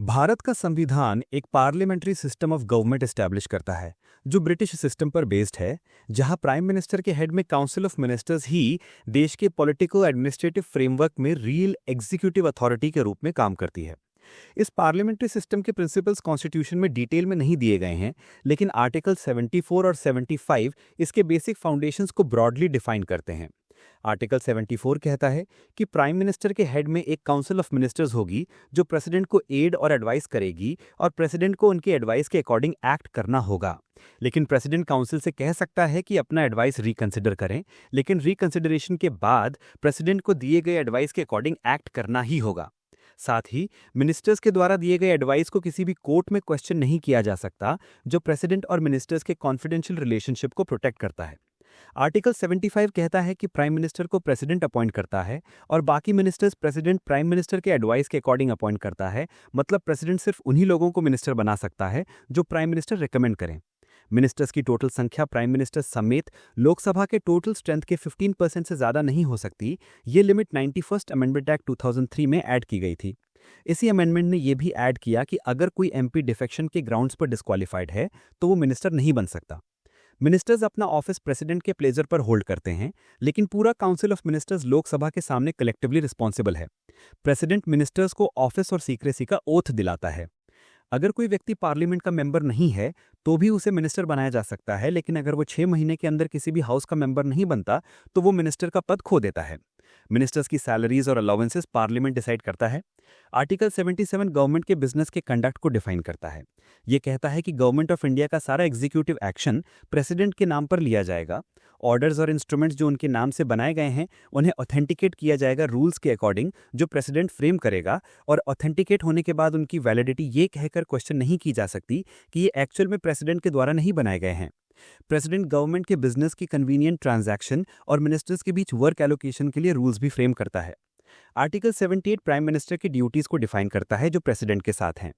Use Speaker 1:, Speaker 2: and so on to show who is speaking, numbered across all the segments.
Speaker 1: भारत का संविधान एक parliamentary system of government establish करता है जो ब्रिटिश सिस्टम पर बेस्ड है, जहां प्राइम मिनिस्टर के हेड में काउंसिल ऑफ मिनिस्टर्स ही देश के पॉलिटिकल एडमिनिस्ट्रेटिव फ्रेमवर्क में रियल एग्जीक्यूटिव अथॉरिटी के रूप में काम करती है। इस पार्लियामेंट्री सिस्टम के प्रिंसिपल्स कॉन्स्टिट्यूशन में डिटेल में नहीं दिए गए हैं, लेकिन आर्टिकल 74 और 75 इसके बेसिक फाउंडेशंस को ब्रॉडली डिफाइन करते हैं। आर्टिकल 74 कहता है कि प्राइम मिनिस्टर के हेड में एक काउंसिल ऑफ मिनिस्टर्स होगी जो प्रेसिडेंट को एड और एडवाइस करेगी और प्रेसिडेंट को उनके एडवाइस के अकॉर्डिंग एक्ट करना होगा। लेकिन प्रेसिडेंट काउंसिल से कह सकता है कि अपना एडवाइस रिकंसिडर करें, लेकिन रिकंसिडरेशन के बाद प्रेसिडेंट को दिए गए एडवाइस के अकॉर्डिंग एक्ट करना ही होगा। साथ ही मिनिस्टर्स के द्वारा दिए गए एडवाइस को किसी भी कोर्ट में क्वेश्चन नहीं किया जा सकता, जो प्रेसिडेंट और मिनिस्टर्स के कॉन्फिडेंशियल रिलेशनशिप को प्रोटेक्ट करता है। आर्टिकल 75 कहता है कि प्राइम मिनिस्टर को प्रेसिडेंट अपॉइंट करता है और बाकी मिनिस्टर्स प्रेसिडेंट प्राइम मिनिस्टर के एडवाइस के अकॉर्डिंग अपॉइंट करता है। मतलब प्रेसिडेंट सिर्फ उन्हीं लोगों को मिनिस्टर बना सकता है जो प्राइम मिनिस्टर रिकमेंड करें। मिनिस्टर्स की टोटल संख्या प्राइम मिनिस्टर समेत लोकसभा के टोटल स्ट्रेंथ के 15% से ज्यादा नहीं हो सकती। ये लिमिट 91st अमेंडमेंट एक्ट 2003 में ऐड की गई थी। इसी अमेंडमेंट ने यह भी ऐड किया कि अगर कोई एमपी डिफेक्शन के ग्राउंड्स पर डिस्क्वालिफाइड है तो वो मिनिस्टर नहीं बन सकता। मिनिस्टर्स अपना ऑफिस प्रेसिडेंट के प्लेजर पर होल्ड करते हैं, लेकिन पूरा काउंसिल ऑफ मिनिस्टर्स लोकसभा के सामने कलेक्टिवली रिस्पॉन्सिबल है। प्रेसिडेंट मिनिस्टर्स को ऑफिस और सीक्रेसी का ओथ दिलाता है। अगर कोई व्यक्ति पार्लियामेंट का मेंबर नहीं है तो भी उसे मिनिस्टर बनाया जा सकता है, लेकिन अगर वो 6 महीने के अंदर किसी भी हाउस का मेंबर नहीं बनता तो वो मिनिस्टर का पद खो देता है। मिनिस्टर्स की सैलरीज और अलाउंसेस पार्लियामेंट डिसाइड करता है। आर्टिकल 77 गवर्नमेंट के बिजनेस के कंडक्ट को डिफाइन करता है। यह कहता है कि गवर्नमेंट ऑफ इंडिया का सारा एग्जीक्यूटिव एक्शन प्रेसिडेंट के नाम पर लिया जाएगा। ऑर्डर्स और इंस्ट्रूमेंट्स जो उनके नाम से बनाए गए हैं उन्हें ऑथेंटिकेट किया जाएगा रूल्स के अकॉर्डिंग जो प्रेसिडेंट फ्रेम करेगा, और ऑथेंटिकेट होने के बाद उनकी वैलिडिटी ये कहकर क्वेश्चन नहीं की जा सकती कि ये एक्चुअल में प्रेसिडेंट के द्वारा नहीं बनाए गए हैं। प्रेसिडेंट गवर्नमेंट के बिजनेस की कन्वीनियंट ट्रांजैक्शन और मिनिस्टर्स के बीच वर्क एलोकेशन के लिए रूल्स भी फ्रेम करता है। आर्टिकल 78 प्राइम मिनिस्टर की ड्यूटीज को डिफाइन करता है जो प्रेसिडेंट के साथ हैं।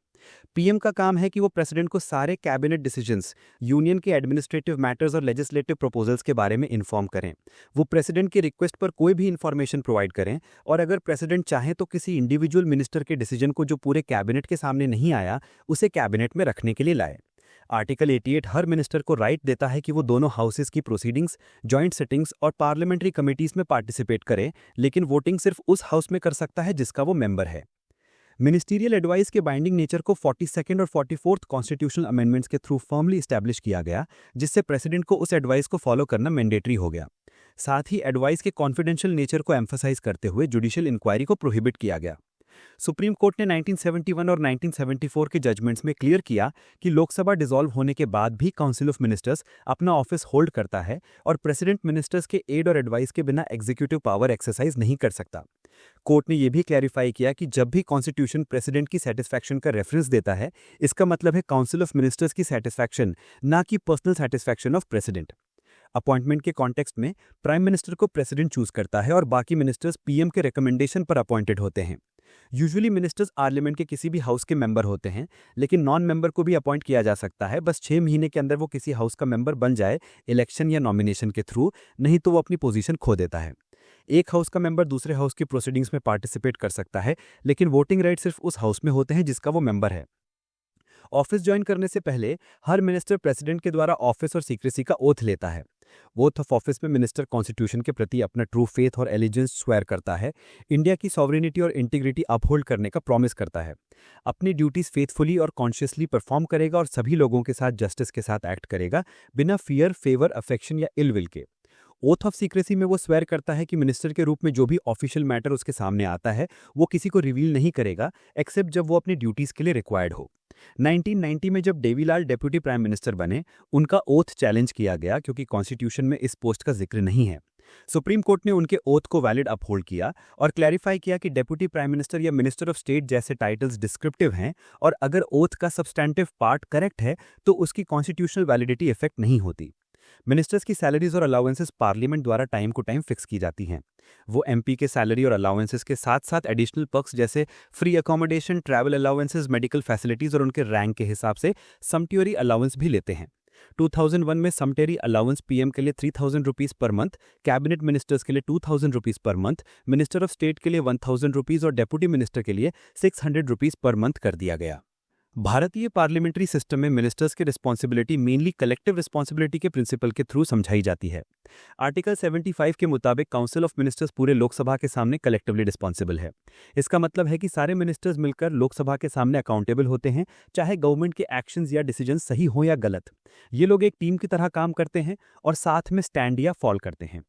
Speaker 1: पीएम का काम है कि वो प्रेसिडेंट को सारे कैबिनेट डिसीजंस, यूनियन के एडमिनिस्ट्रेटिव मैटर्स और लेजिस्लेटिव प्रपोजल्स के बारे में इन्फॉर्म करें। वो प्रेसिडेंट की रिक्वेस्ट पर कोई भी इंफॉर्मेशन प्रोवाइड करें, और अगर प्रेसिडेंट चाहे तो किसी इंडिविजुअल मिनिस्टर के डिसीजन को जो पूरे कैबिनेट के सामने नहीं आया उसे कैबिनेट में रखने के लिए लाए। आर्टिकल 88 हर मिनिस्टर को राइट देता है कि वो दोनों हाउसेस की प्रोसीडिंग्स, जॉइंट सिटिंग्स और पार्लियामेंट्री कमिटीज में पार्टिसिपेट करे, लेकिन वोटिंग सिर्फ उस हाउस में कर सकता है जिसका वो मेंबर है। मिनिस्टीरियल एडवाइस के बाइंडिंग नेचर को 42nd और 44th कॉन्स्टिट्यूशनल अमेंडमेंट्स के थ्रू फर्मली एस्टैब्लिश किया गया, जिससे प्रेसिडेंट को उस एडवाइस को फॉलो करना मैंडेटरी हो गया। साथ ही एडवाइस के कॉन्फिडेंशियल नेचर को एम्फसाइज करते हुए जुडिशियल इंक्वायरी को प्रोहिबिट किया गया। सुप्रीम कोर्ट ने 1971 और 1974 के जजमेंट्स में क्लियर किया कि लोकसभा डिसॉल्व होने के बाद भी काउंसिल ऑफ मिनिस्टर्स अपना ऑफिस होल्ड करता है और प्रेसिडेंट मिनिस्टर्स के एड और एडवाइस के बिना एग्जीक्यूटिव पावर एक्सरसाइज नहीं कर सकता। कोर्ट ने यह भी क्लैरिफाई किया कि जब भी कॉन्स्टिट्यूशन प्रेसिडेंट की सेटिस्फैक्शन का रेफरेंस देता है, इसका मतलब है काउंसिल ऑफ मिनिस्टर्स की सेटिस्फैक्शन, ना कि personal satisfaction of president. Appointment के कॉन्टेक्स्ट में प्राइम मिनिस्टर को प्रेसिडेंट चूज करता है और बाकी मिनिस्टर्स पीएम के रिकमेंडेशन पर अपॉइंटेड होते हैं। यूजुअली मिनिस्टर्स पार्लियामेंट के किसी भी हाउस के मेंबर होते हैं, लेकिन नॉन मेंबर को भी अपॉइंट किया जा सकता है, बस 6 महीने के अंदर वो किसी हाउस का मेंबर बन जाए इलेक्शन या नॉमिनेशन के थ्रू, नहीं तो वो अपनी पोजीशन खो देता है। एक हाउस का मेंबर दूसरे हाउस की प्रोसीडिंग्स में पार्टिसिपेट कर सकता है, लेकिन वोटिंग राइट सिर्फ उस हाउस में होते हैं जिसका वो मेंबर है। ऑफिस ज्वाइन करने से पहले हर मिनिस्टर प्रेसिडेंट के द्वारा ऑफिस और सीक्रेसी का ओथ लेता है। ओथ ऑफ ऑफिस में मिनिस्टर कॉन्स्टिट्यूशन के प्रति अपना ट्रू फेथ और एलिजेंस स्वेयर करता है, इंडिया की सॉवरेनिटी और इंटीग्रिटी अपहोल्ड करने का प्रॉमिस करता है, अपनी ड्यूटीज फेथफुली और कॉन्शियसली परफॉर्म करेगा और सभी लोगों के साथ जस्टिस के साथ एक्ट करेगा, बिना फियर, फेवर, अफेक्शन या इल विल के। ओथ ऑफ सीक्रेसी में वो स्वेयर करता है कि मिनिस्टर के रूप में जो भी ऑफिशियल मैटर उसके सामने आता है वो किसी को रिवील नहीं करेगा, एक्सेप्ट जब वो अपनी ड्यूटीज के लिए रिक्वायर्ड हो। 1990 में जब देवीलाल डेप्यूटी प्राइम मिनिस्टर बने, उनका ओथ चैलेंज किया गया क्योंकि कॉन्स्टिट्यूशन में इस पोस्ट का जिक्र नहीं है। सुप्रीम कोर्ट ने उनके ओथ को वैलिड अपहोल्ड किया और क्लैरिफाई किया कि डेप्यूटी प्राइम मिनिस्टर या मिनिस्टर ऑफ स्टेट जैसे टाइटल्स डिस्क्रिप्टिव हैं, और अगर ओथ का सब्सटैंटिव पार्ट करेक्ट है तो उसकी कॉन्स्टिट्यूशनल वैलिडिटी इफेक्ट नहीं होती। मिनिस्टर्स की सैलरीज और अलाउंसेस पार्लियामेंट द्वारा टाइम टू टाइम फिक्स की जाती हैं। वो एमपी के सैलरी और अलाउंसेस के साथ साथ एडिशनल पर्क्स जैसे free accommodation, travel allowances, medical facilities और उनके रैंक के हिसाब से समट्यूरी अलाउंस भी लेते हैं। 2001 में समटेरी अलाउंस पीएम के लिए 3000 rupees per month, cabinet ministers के लिए 2000 rupees per month, minister of state के लिए 1000 रुपीज और डेप्यूटी मिनिस्टर के लिए 600 रुपीज पर मंथ कर दिया गया। भारतीय पार्लियामेंट्री सिस्टम में मिनिस्टर्स की रिस्पॉन्सिबिलिटी मेनली कलेक्टिव रिस्पॉन्सिबिलिटी के प्रिंसिपल के थ्रू समझाई जाती है। आर्टिकल 75 के मुताबिक काउंसिल ऑफ मिनिस्टर्स पूरे लोकसभा के सामने कलेक्टिवली रिस्पॉन्सिबल है। इसका मतलब है कि सारे मिनिस्टर्स मिलकर लोकसभा के सामने अकाउंटेबल होते हैं, चाहे गवर्नमेंट के एक्शंस या डिसीजन सही हो या गलत। ये लोग एक टीम की तरह काम करते हैं और साथ में स्टैंड या फॉल करते हैं।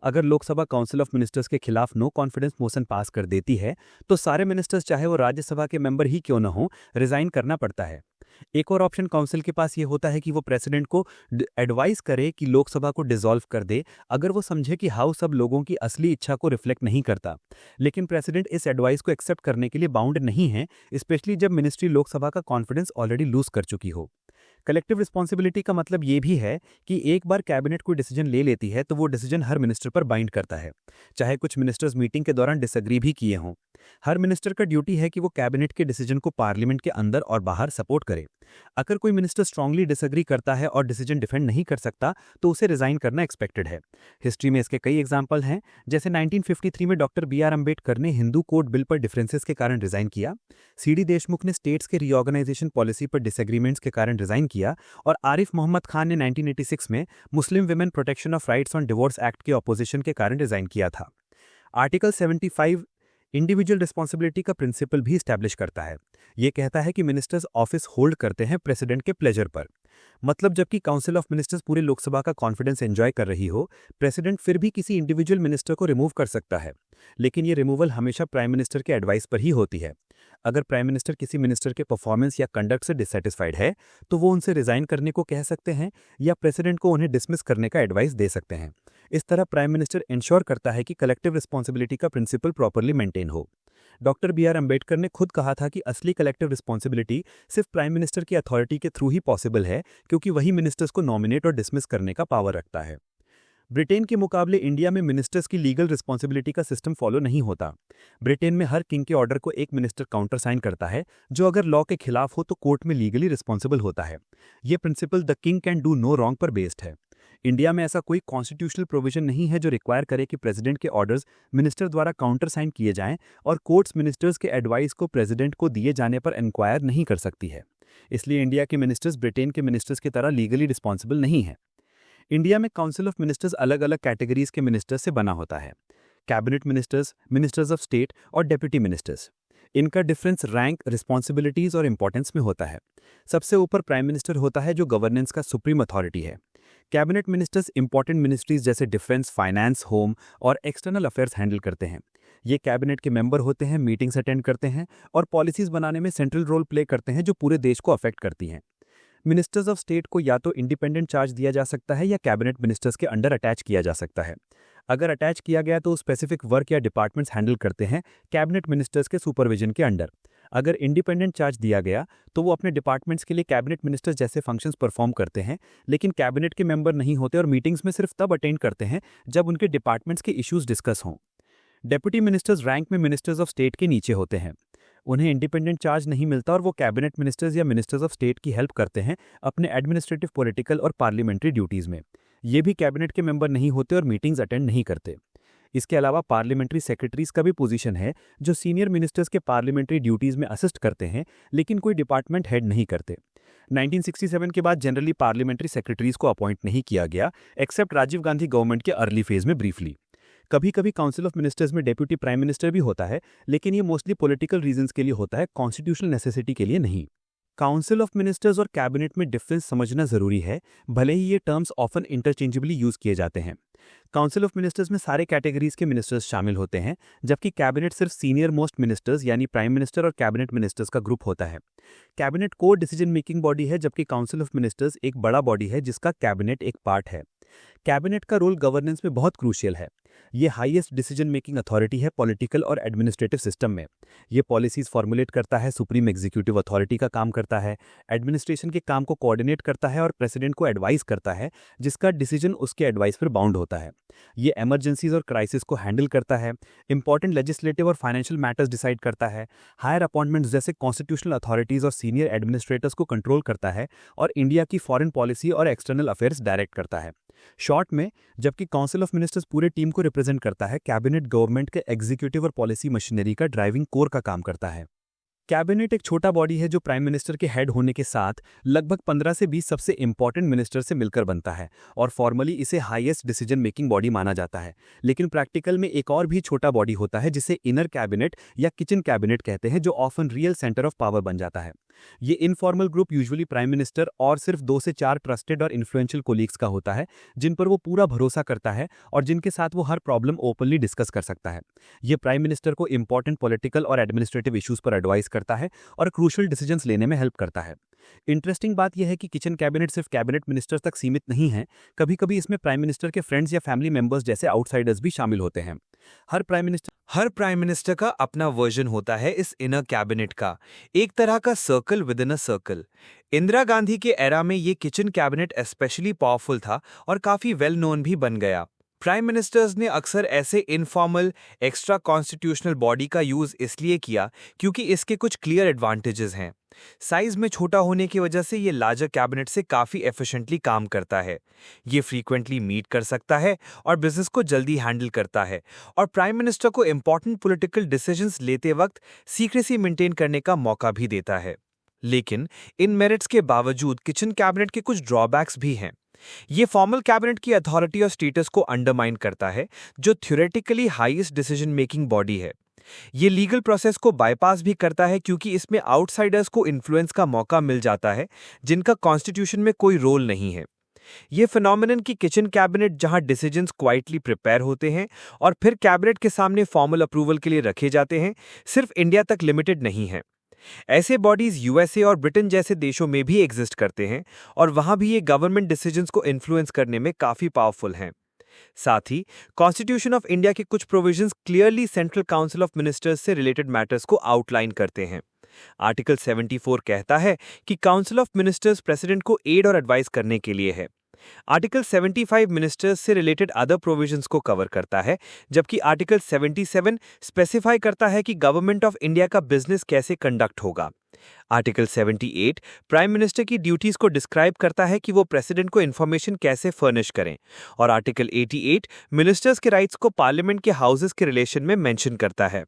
Speaker 1: अगर लोकसभा काउंसिल ऑफ मिनिस्टर्स के खिलाफ नो कॉन्फिडेंस मोशन पास कर देती है तो सारे मिनिस्टर्स, चाहे वो राज्यसभा के मेंबर ही क्यों न हो, रिजाइन करना पड़ता है। एक और ऑप्शन काउंसिल के पास ये होता है कि वो प्रेसिडेंट को एडवाइस करे कि लोकसभा को डिसॉल्व कर दे, अगर वो समझे कि हाउस अब लोगों की असली इच्छा को रिफ्लेक्ट नहीं करता। लेकिन प्रेसिडेंट इस एडवाइस को एक्सेप्ट करने के लिए बाउंड नहीं है, स्पेशली जब मिनिस्ट्री लोकसभा का कॉन्फिडेंस ऑलरेडी लूज कर चुकी हो। कलेक्टिव रिस्पॉन्सिबिलिटी का मतलब ये भी है कि एक बार कैबिनेट कोई डिसीजन ले लेती है तो वो डिसीजन हर मिनिस्टर पर बाइंड करता है, चाहे कुछ मिनिस्टर्स मीटिंग के दौरान डिसएग्री भी किए हों। हर मिनिस्टर का ड्यूटी है कि वो कैबिनेट के डिसीजन को पार्लियामेंट के अंदर और बाहर सपोर्ट करे। अगर कोई मिनिस्टर स्ट्रांगली डिसएग्री करता है और डिसीजन डिफेंड नहीं कर सकता तो उसे रिजाइन करना एक्सपेक्टेड है। हिस्ट्री में इसके कई एग्जाम्पल हैं, जैसे 1953 में डॉक्टर बी आर अम्बेडकर ने हिंदू कोड बिल पर डिफरेंसेस के कारण रिजाइन किया, सीडी देशमुख ने स्टेट्स के रीऑर्गेनाइजेशन पॉलिसी पर डिसएग्रीमेंट्स के कारण रिजाइन किया, और आरिफ मोहम्मद खान ने 1986 में Muslim women protection of rights on divorce act के ऑपोजिशन के कारण रिजाइन किया था। आर्टिकल 75 इंडिविजुअल रिस्पॉन्सिबिलिटी का प्रिंसिपल भी स्टैब्लिश करता है। यह कहता है कि मिनिस्टर्स ऑफिस होल्ड करते हैं प्रेसिडेंट के प्लेजर पर। मतलब जबकि काउंसिल ऑफ मिनिस्टर्स पूरे लोकसभा का कॉन्फिडेंस एंजॉय कर रही हो, प्रेसिडेंट फिर भी किसी इंडिविजुअल मिनिस्टर को रिमूव कर सकता है, लेकिन ये रिमूवल हमेशा प्राइम मिनिस्टर के एडवाइस पर ही होती है। अगर प्राइम मिनिस्टर किसी मिनिस्टर के परफॉर्मेंस या कंडक्ट से डिससेटिस्फाइड है तो वो उनसे रिजाइन करने को कह सकते हैं या प्रेसिडेंट को उन्हें डिसमिस करने का एडवाइस दे सकते हैं। इस तरह प्राइम मिनिस्टर इंश्योर करता है कि कलेक्टिव रिस्पॉन्सिबिलिटी का प्रिंसिपल प्रॉपरली मेंटेन हो। डॉक्टर बी आर अम्बेडकर ने खुद कहा था कि असली कलेक्टिव रिस्पॉन्सिबिलिटी सिर्फ प्राइम मिनिस्टर की अथॉरिटी के थ्रू ही पॉसिबल है, क्योंकि वही मिनिस्टर्स को नॉमिनेट और डिसमिस करने का पावर रखता है। ब्रिटेन के मुकाबले इंडिया में मिनिस्टर्स की लीगल रिस्पॉन्सिबिलिटी का सिस्टम फॉलो नहीं होता। ब्रिटेन में हर किंग के ऑर्डर को एक मिनिस्टर काउंटर साइन करता है, जो अगर लॉ के खिलाफ हो तो कोर्ट में लीगली रिस्पॉन्सिबल होता है। यह principle the king can do no wrong पर बेस्ड है। इंडिया में ऐसा कोई कॉन्स्टिट्यूशनल प्रोविजन नहीं है जो रिक्वायर करे कि प्रेसिडेंट के ऑर्डर्स मिनिस्टर द्वारा काउंटर साइन किए जाएं, और कोर्ट्स मिनिस्टर्स के एडवाइस को प्रेसिडेंट को दिए जाने पर इंक्वायर नहीं कर सकती है। इसलिए इंडिया के मिनिस्टर्स ब्रिटेन के मिनिस्टर्स की तरह लीगली रिस्पॉन्सिबल नहीं है। इंडिया में काउंसिल ऑफ मिनिस्टर्स अलग अलग कैटेगरीज के मिनिस्टर्स से बना होता है: cabinet ministers, ministers of state और डेप्यूटी मिनिस्टर्स। इनका डिफरेंस रैंक, रिस्पॉन्सिबिलिटीज और इंपॉर्टेंस में होता है। सबसे ऊपर प्राइम मिनिस्टर होता है, जो गवर्नेंस का सुप्रीम अथॉरिटी है। कैबिनेट मिनिस्टर्स इंपॉर्टेंट मिनिस्ट्रीज जैसे डिफेंस, फाइनेंस, होम और एक्सटर्नल अफेयर्स हैंडल करते हैं। ये कैबिनेट के मेंबर होते हैं, मीटिंग्स अटेंड करते हैं और पॉलिसीज बनाने में सेंट्रल रोल प्ले करते हैं, जो पूरे देश को अफेक्ट करती हैं। मिनिस्टर्स ऑफ स्टेट को या तो इंडिपेंडेंट चार्ज दिया जा सकता है या कैबिनेट मिनिस्टर्स के अंडर अटैच किया जा सकता है। अगर अटैच किया गया तो स्पेसिफिक वर्क या डिपार्टमेंट्स हैंडल करते हैं कैबिनेट मिनिस्टर्स के सुपरविजन के अंडर। अगर इंडिपेंडेंट चार्ज दिया गया तो वो अपने डिपार्टमेंट्स के लिए कैबिनेट मिनिस्टर्स जैसे फंक्शंस परफॉर्म करते हैं, लेकिन कैबिनेट के मेंबर नहीं होते और मीटिंग्स में सिर्फ तब अटेंड करते हैं जब उनके डिपार्टमेंट्स के इश्यूज डिस्कस हों। डेप्यूटी मिनिस्टर्स रैंक में मिनिस्टर्स ऑफ स्टेट के नीचे होते हैं। उन्हें इंडिपेंडेंट चार्ज नहीं मिलता और वो कैबिनेट मिनिस्टर्स या मिनिस्टर्स ऑफ स्टेट की हेल्प करते हैं अपने एडमिनिस्ट्रेटिव, पॉलिटिकल और पार्लियामेंट्री ड्यूटीज में। ये भी कैबिनेट के मेंबर नहीं होते और मीटिंग्स अटेंड नहीं करते। इसके अलावा पार्लियामेंट्री सेक्रेटरीज का भी पोजीशन है, जो सीनियर मिनिस्टर्स के पार्लियामेंट्री ड्यूटीज में असिस्ट करते हैं, लेकिन कोई डिपार्टमेंट हेड नहीं करते। 1967 के बाद जनरली पार्लियामेंट्री सेक्रेटरीज को अपॉइंट नहीं किया गया, एक्सेप्ट राजीव गांधी गवर्नमेंट के अर्ली फेज में ब्रीफली। कभी कभी काउंसिल ऑफ मिनिस्टर्स में डेप्यूटी प्राइम मिनिस्टर भी होता है, लेकिन ये मोस्टली पॉलिटिकल रीजंस के लिए होता है, कॉन्स्टिट्यूशनल नेसेसिटी के लिए नहीं। काउंसिल ऑफ मिनिस्टर्स और कैबिनेट में डिफरेंस समझना जरूरी है, भले ही ये टर्म्स ऑफन इंटरचेंजेबली यूज किए जाते हैं। काउंसिल ऑफ मिनिस्टर्स में सारे कैटेगरीज के मिनिस्टर्स शामिल होते हैं, जबकि कैबिनेट सिर्फ सीनियर मोस्ट मिनिस्टर्स यानी प्राइम मिनिस्टर और कैबिनेट मिनिस्टर्स का ग्रुप होता है। कैबिनेट को डिसीजन मेकिंग बॉडी है, जबकि काउंसिल ऑफ मिनिस्टर्स एक बड़ा बॉडी है जिसका कैबिनेट एक पार्ट है। कैबिनेट का रोल गवर्नेंस में बहुत क्रूशियल है। ये हाईएस्ट डिसीजन मेकिंग अथॉरिटी है पॉलिटिकल और एडमिनिस्ट्रेटिव सिस्टम में। ये पॉलिसीज फॉर्मुलेट करता है, सुप्रीम एग्जीक्यूटिव अथॉरिटी का काम करता है, एडमिनिस्ट्रेशन के काम को कोऑर्डिनेट करता है और प्रेसिडेंट को एडवाइस करता है, जिसका डिसीजन उसके एडवाइस पर बाउंड होता है। ये इमरजेंसीज और क्राइसिस को हैंडल करता है, इंपॉर्टेंट लेजिस्लेटिव और फाइनेंशियल मैटर्स डिसाइड करता है, हायर अपॉइंटमेंट्स जैसे कॉन्स्टिट्यूशनल अथॉरिटीज और सीनियर एडमिनिस्ट्रेटर्स को कंट्रोल करता है और इंडिया की फॉरेन पॉलिसी और एक्सटर्नल अफेयर्स डायरेक्ट करता है। शॉर्ट में, जबकि काउंसिल ऑफ मिनिस्टर्स पूरे टीम को रिप्रेजेंट करता है, कैबिनेट गवर्नमेंट के एग्जीक्यूटिव और पॉलिसी मशीनरी का ड्राइविंग कोर का काम करता है। कैबिनेट एक छोटा बॉडी है जो प्राइम मिनिस्टर के हेड होने के साथ लगभग 15 से 20 सबसे इंपॉर्टेंट मिनिस्टर से मिलकर बनता है और फॉर्मली इसे हाईएस्ट डिसीजन मेकिंग बॉडी माना जाता है। लेकिन प्रैक्टिकल में एक और भी छोटा बॉडी होता है जिसे इनर कैबिनेट या किचन कैबिनेट कहते हैं, जो often real centre of power बन जाता है। ये informal group usually prime minister और सिर्फ 2 से 4 ट्रस्टेड और इन्फ्लुएंशियल कोलीग्स का होता है, जिन पर वो पूरा भरोसा करता है और जिनके साथ वो हर प्रॉब्लम ओपनली डिस्कस कर सकता है। ये प्राइम मिनिस्टर को इंपॉर्टेंट पॉलिटिकल और एडमिनिस्ट्रेटिव इश्यूज पर एडवाइस करता है और क्रूशियल डिसीजंस लेने में हेल्प करता है। इंटरेस्टिंग बात यह है कि किचन कैबिनेट सिर्फ कैबिनेट मिनिस्टर्स तक सीमित नहीं है। कभी कभी इसमें प्राइम मिनिस्टर के फ्रेंड्स या फैमिली मेंबर्स जैसे आउटसाइडर्स भी शामिल होते हैं। हर प्राइम मिनिस्टर का अपना वर्जन होता है इस इनर कैबिनेट का, एक तरह का circle with in a circle. Indira Gandhi के एरा में ये किचन कैबिनेट स्पेशली पावरफुल था और काफी वेल नोन भी बन गया। प्राइम मिनिस्टर्स ने अक्सर ऐसे इनफॉर्मल एक्स्ट्रा कॉन्स्टिट्यूशनल बॉडी का यूज इसलिए किया क्योंकि इसके कुछ क्लियर एडवांटेजेस हैं। साइज में छोटा होने की वजह से ये लार्जर कैबिनेट से काफी एफिशिएंटली काम करता है। ये फ्रीक्वेंटली मीट कर सकता है और बिजनेस को जल्दी हैंडल करता है और प्राइम मिनिस्टर को इंपॉर्टेंट पॉलिटिकल डिसीजंस लेते वक्त सीक्रेसी मेंटेन करने का मौका भी देता है। लेकिन इन मेरिट्स के बावजूद किचन कैबिनेट के कुछ ड्रॉबैक्स भी हैं। ये फॉर्मल कैबिनेट की अथॉरिटी और स्टेटस को अंडरमाइन करता है, जो theoretically highest decision making body है। ये लीगल प्रोसेस को बाईपास भी करता है क्योंकि इसमें आउटसाइडर्स को इन्फ्लुएंस का मौका मिल जाता है, जिनका कॉन्स्टिट्यूशन में कोई रोल नहीं है। ये फिनोमिनन की किचन कैबिनेट जहां डिसीजंस क्वाइटली प्रिपेयर होते हैं और फिर कैबिनेट के सामने फॉर्मल अप्रूवल के लिए रखे जाते हैं, सिर्फ इंडिया तक लिमिटेड नहीं है। ऐसे बॉडीज यूएसए और ब्रिटेन जैसे देशों में भी एग्जिस्ट करते हैं और वहां भी ये गवर्नमेंट डिसीजंस को इन्फ्लुएंस करने में काफी पावरफुल हैं। साथ ही कॉन्स्टिट्यूशन ऑफ इंडिया के कुछ provisions clearly central council of ministers से रिलेटेड मैटर्स को आउटलाइन करते हैं। आर्टिकल 74 कहता है कि काउंसिल ऑफ मिनिस्टर्स प्रेसिडेंट को एड और एडवाइस करने के लिए है। आर्टिकल 75 मिनिस्टर्स से रिलेटेड अदर प्रोविजंस को कवर करता है, जबकि आर्टिकल 77 स्पेसिफाई करता है कि गवर्नमेंट ऑफ इंडिया का बिजनेस कैसे कंडक्ट होगा। आर्टिकल 78 प्राइम मिनिस्टर की ड्यूटीज को डिस्क्राइब करता है कि वो प्रेसिडेंट को इन्फॉर्मेशन कैसे फर्निश करें और आर्टिकल 88 मिनिस्टर्स के राइट्स को पार्लियामेंट के हाउसेस के रिलेशन में मेंशन करता है।